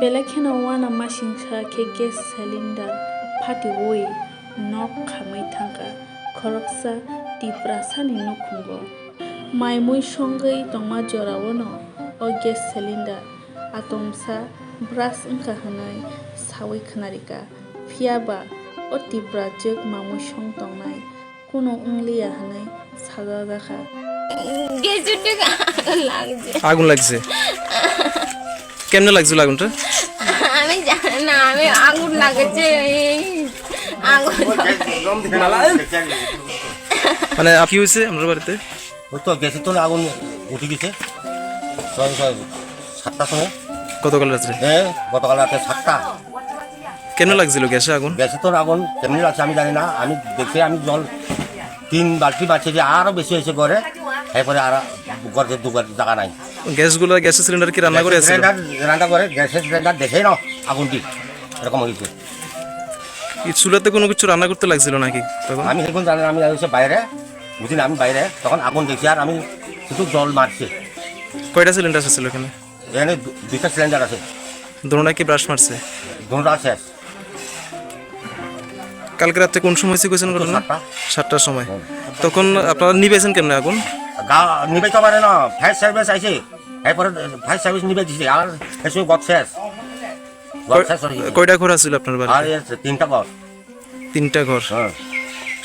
Belakena wana masingsa ke gas cylinder pati woi nok khamwi thangka khoroksa tiprasani nukhungo mai mui songai tongma jorawono o gas cylinder atomsa brush wngkha hanai chaoi khnarika phiaba o tipra jek mamui song tongnai kuno ungliya hanai sajadakha আগুন লাগছে কেমনে লাগছিল আগুনটা আমি জানি না আমি আগুন লাগেছে আগুন মানে কি হয়েছে আমার বাড়িতে ওই তো গ্যাসে তো আগুন উঠে গেছে 7টার সময় গতকাল রাত্রে হ্যাঁ গতকাল রাতে 7টা কেমনে লাগছিল গ্যাসে আগুন গ্যাসে তো আগুন কেমনি লাগছে আমি জানি না আমি দেখে আমি জল 3 বালতি বাঁচে যে আরো বেশি হয়েছে ঘরে এরপরে আর ঘরে দুবার জায়গা নাই গ্যাসগুলো গ্যাসের সিলিন্ডার কি রান্না করে আছে রান্না করে গ্যাসের সিলিন্ডার দেখে না আগুনটি এরকম হয়েছে এই চুলাতে কোনো কিছু রান্না করতে লাগছিল নাকি তখন আমি এখন জানি আমি হচ্ছে বাইরে বুঝি না আমি বাইরে তখন আগুন দেখছি আর আমি শুধু জল মারছে কয়টা সিলিন্ডার ছিল এখানে এখানে 2টা সিলিন্ডার আছে দোনোটা কি ব্রাশ মারছে দুটোটা শেষ কালকে রাতে কোন সময় হয়েছে কোয়েছেন ঘটনা 7টার সময় তখন আপনারা নিবেছেন কেমনে আগুন নিবাইতে পারে না ফায়ার সার্ভিস আইছে এরপরে ফায়ার সার্ভিস নিবে দিছে আর এসে গত শেষ কয়টা ঘর আছিল আপনার বাড়িতে আর 3টা ঘর 3টা ঘর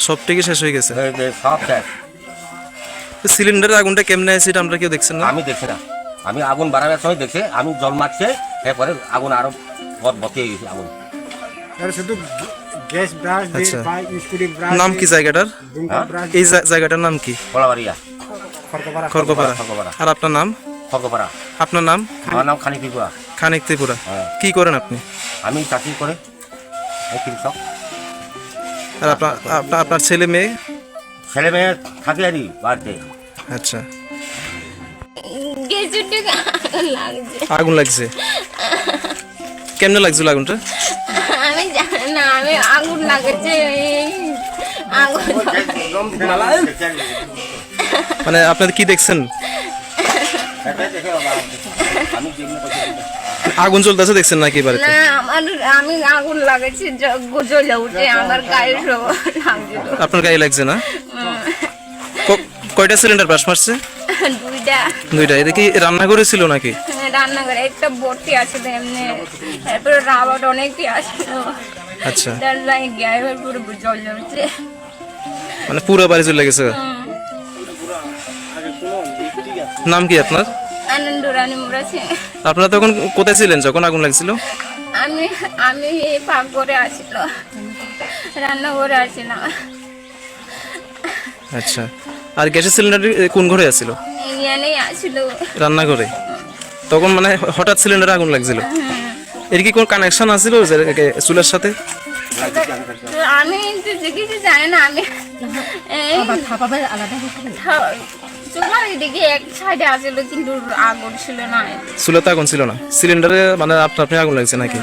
সব থেকে শেষ হয়ে গেছে সব শেষ সিলিন্ডারের আগুনটা কেমনে আছে এটা আমরা কেউ দেখছেন না আমি দেখছি না আমি আগুন বাড়াবার সময় দেখছি আমি জল মারছে এরপরে আগুন আরো বতে গেছে আগুন শুধু গ্যাস ব্রাশ দিয়ে স্কুটি ব্রাশ নাম কি জায়গাটার এই জায়গাটার নাম কি কলাবাড়িয়া খড়গোপাড়া আর আপনার নাম খড়গোপাড়া আপনার নাম আমার নাম খানিক ত্রিপুরা খানিক ত্রিপুরা কি করেন আপনি আমি চাকরি করে কৃষক আর আপনার ছেলে মেয়ে থাকে আরই বাড়িতে আচ্ছা আগুন লাগছে কেমনে লাগছিল আগুনটা আমি জানি না আমি আগুন লাগেছে আগুন মানে আপনারা কি দেখছেন আগুন জ্বলতেছে দেখছেন নাকি বাড়িতে না আমি আগুন লাগেছে জ্বলে উঠে আমার গায়ে লাগছিল আপনার গায়ে লাগছে না কয়টা সিলিন্ডার ব্রাশ মারছে দুইটা এটা কি রান্নাঘরে ছিল নাকি রান্নাঘরে একটা বটি আছে এমনি তারপরে রাবার অনেকই আসছিল আচ্ছা তার লাগে গায়ে পুরো জ্বলে উঠছে মানে পুরো বাড়ি জ্বলে গেছে নাম কি আপনার আনন্দ রানী মুরাছে আপনারা তখন কোথায় ছিলেন যখন আগুন লাগছিল আমি এই পাকঘরে আছিল রান্নাঘরে আছিলাম আচ্ছা আর গ্যাসের সিলিন্ডার কোন ঘরে আছিল এখানেই আসছিল রান্নাঘরে তখন মানে হঠাৎ সিলিন্ডারে আগুন লাগছিল এর কি কোন কানেকশন আছিল চুলার সাথে আমি কিছু জানি না আমি চুলার এদিকে এক সাইডে আসছিল কিন্তু আগুন ছিল না চুলাতে আগুন ছিল না সিলিন্ডারে মানে আপনি আগুন লাগছে নাকি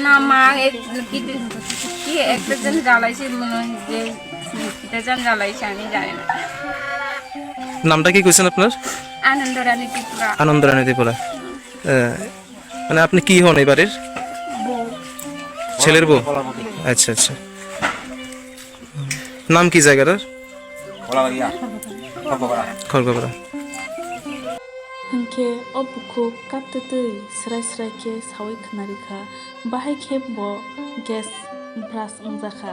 না মা কি একটা জন জ্বালাইছে মনে হয় যে এটা জন জ্বালাইছে আমি জানি না নামটা কি কইছেন আপনার আনন্দ রানী ত্রিপুরা আনন্দ রানী ত্রিপুরা মানে আপনি কি হন এই বাড়ির ছেলের বউ আচ্ছা আচ্ছা নাম কি জায়গাটার খড়গোপাড়া hingke obuku kaptetui srai ke chaoi khnarikha bahai khe bo gas brush wngjakha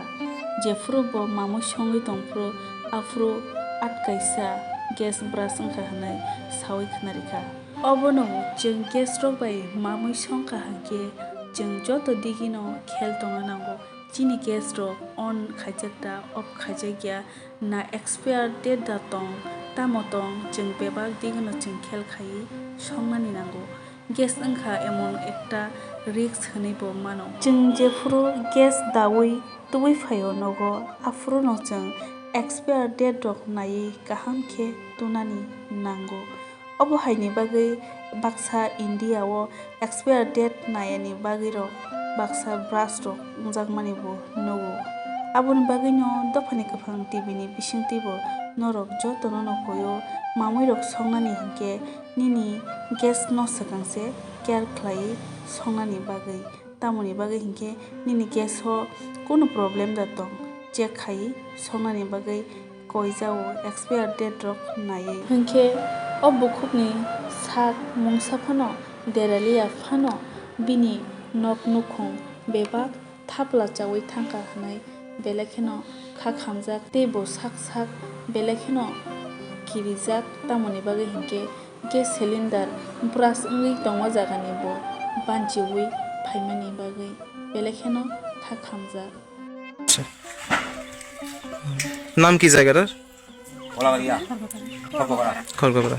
jefru bo mamui songoi tongpro afro atkaisa gas brush wngkha hanai chaoi khnarikha obono jeng gas rok bai mamui songkha hangke jeng joto digino khel tonga nango chini gas rok on khaijakta off khaijakya na expire date da tong tamotong jeng bebak digino jeng khel khai songmani nango gas wngkha emon ekta risk hwnui bo mano jeng jefru gas dawui tubui phaio nogo afro no jeng expire date rok nai kaham khe tunani nango obo haini bagai baksa india o expire date nayani bagai rok baksa brush rok wngjakmani bo nogo aboni bagai no dofani kaphang tv ni bisingti bo norok jotono no koyo mamui rok songnani hingke nini gas no sakangse care खालाय संनानि बागै तामनि बागै हिंके निनि guess हो कोनो problem जातो check खाई संनानि बागै कय जाओ एक्सपायर डेट रक नायै हिंके अब बुखुबनि साक मुंसा फानो देरालिया फानो बिनि नक नुखं बेबा thapla chaoi thangka hanai belekeno kha khamjak tebo sak sak belekeno kirijak tamoni bage hinke gas cylinder brush ungui tongma jagani bo banchiwi phaimani bage belekeno kha khamjak নাম কি জায়গাটার? খোলাবাড়িয়া খড়গোবরা খড়গোবরা।